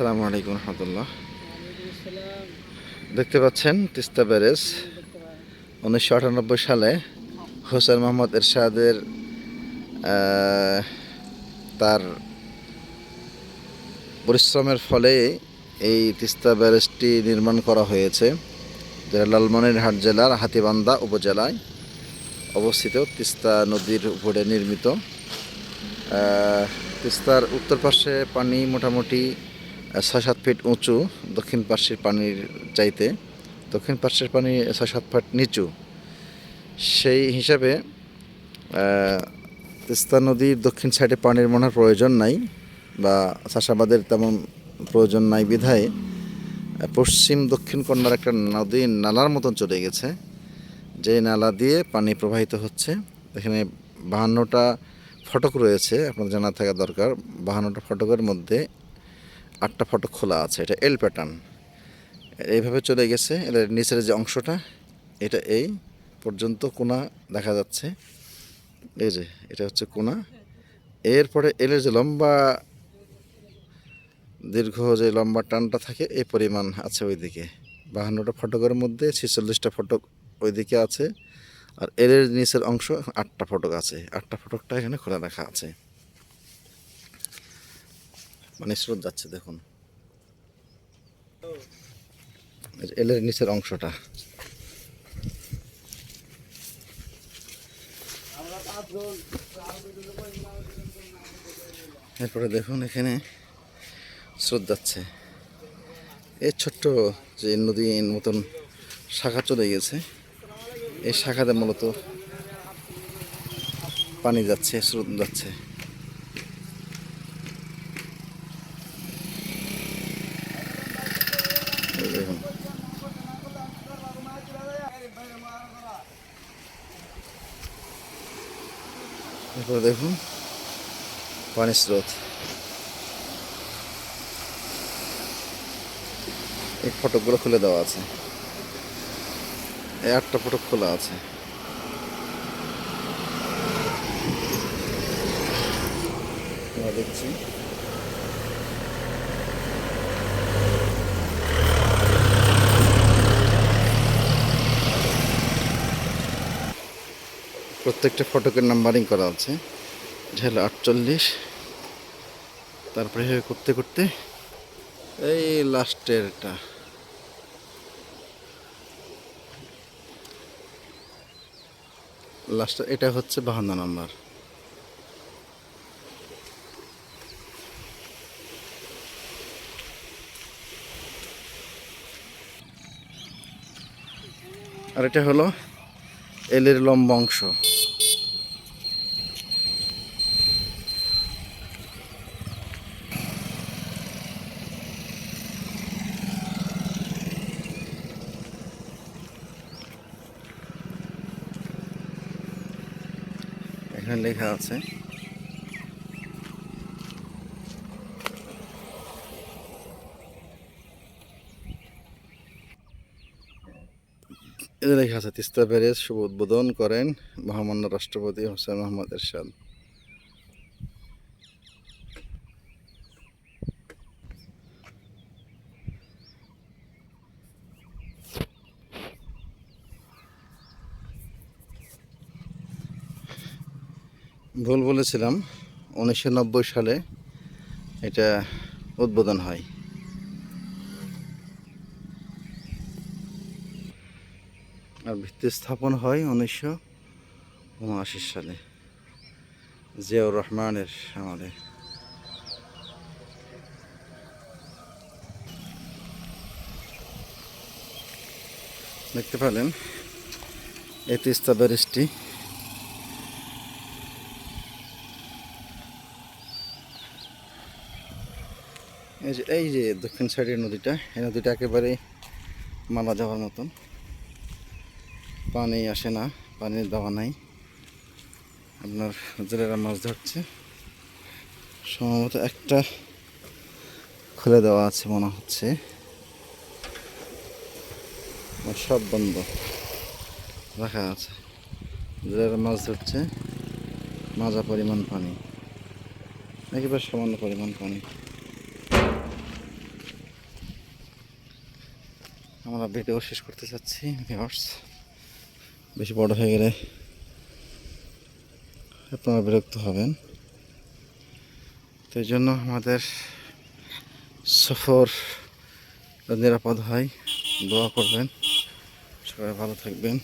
আসসালামু আলাইকুম রহমতুল্লাহ। দেখতে পাচ্ছেন তিস্তা ব্যারেজ 1998 সালে হোসেন মোহাম্মদ এরশাদের তার পরিশ্রমের ফলে এই তিস্তা ব্যারেজটি নির্মাণ করা হয়েছে, যেটা লালমনিরহাট জেলার হাতীবান্ধা উপজেলায় অবস্থিত। তিস্তা নদীর উপরে নির্মিত। তিস্তার উত্তর পাশে পানি মোটামুটি 6-7 ফিট উঁচু, দক্ষিণ পাশের পানির চাইতে দক্ষিণ পাশের পানি 6-7 ফিট নিচু। সেই হিসাবে তিস্তা নদীর দক্ষিণ সাইডে পানির মনে প্রয়োজন নাই বা চাষাবাদের তেমন প্রয়োজন নাই বিধায় পশ্চিম দক্ষিণ কর্নার একটা নদী নালার মতন চলে গেছে, যে নালা দিয়ে পানি প্রবাহিত হচ্ছে। এখানে 52টা ফটক রয়েছে, আপনার জানা থাকা দরকার। 52টা ফটকের মধ্যে 8টা ফটক খোলা আছে। এটা এল প্যাটার্ন, এইভাবে চলে গেছে। এর নিচের যে অংশটা, এটা এই পর্যন্ত কোনা দেখা যাচ্ছে। এই যে এটা হচ্ছে কোনা। এরপরে এলের যে লম্বা দীর্ঘ যে লম্বা টানটা থাকে, এই পরিমাণ আছে ওইদিকে। 52টা ফটকের মধ্যে 46টা ফটক ওইদিকে আছে, আর এলের নিচের অংশ 8টা ফটক আছে। 8টা ফটকটা এখানে খোলা রাখা আছে। মানে স্রোত যাচ্ছে, দেখুন এলের নিচের অংশটা। এরপরে দেখুন এখানে স্রোত যাচ্ছে। এই ছোট্ট যে নদীর মতন শাখা চলে গেছে, এই শাখাতে মূলত পানি যাচ্ছে, স্রোত যাচ্ছে। দেখুন এরপরে দেখুন পানির স্রোত। এই ফটকগুলো খুলে দেওয়া আছে, এই 8টা ফটক খোলা আছে। আমরা দেখছি প্রত্যেকটা ফটকের নাম্বারিং করা আছে। এটা হলো 48। তারপরে করতে করতে এই লাস্টেরটা, এটা হচ্ছে 52 নম্বর। আর এটা হলো এলের লম্বা অংশ। এখানে লেখা আছে লেখা আছে তিস্তা ব্যারেজ শুভ উদ্বোধন করেন মহামান্য রাষ্ট্রপতি হোসেন মোহাম্মদ এরশাদ। ভুল বলেছিলাম, 1990 সালে এটা উদ্বোধন হয়। আর ভিত্তি স্থাপন হয় 1979 সালে জিয়াউর রহমানের আমলে। দেখতে পেলেন এই তিস্তা ব্যারেজটি। এই যে দক্ষিণ সাইডের নদীটা, এই নদীটা একেবারে মালা দেওয়ার মতন, পানি আসে না, পানির দেওয়া নাই। আপনার জেলেরা মাছ ধরছে, সম্ভবত একটা খুলে দেওয়া আছে মনে হচ্ছে, সব বন্ধ রাখা আছে। জেলেরা মাছ ধরছে, মাজা পরিমাণ পানি, একেবারে সামান্য পরিমাণ পানি। আমরা ভিডিও শেষ করতে চাচ্ছি ভিউয়ার্স। বেশি বড় হয়ে গেলে আপনারা বিরক্ত হবেন, তো এই জন্য আমাদের সফর নিরাপদ হয়। দোয়া করবেন, সবাই ভালো থাকবেন।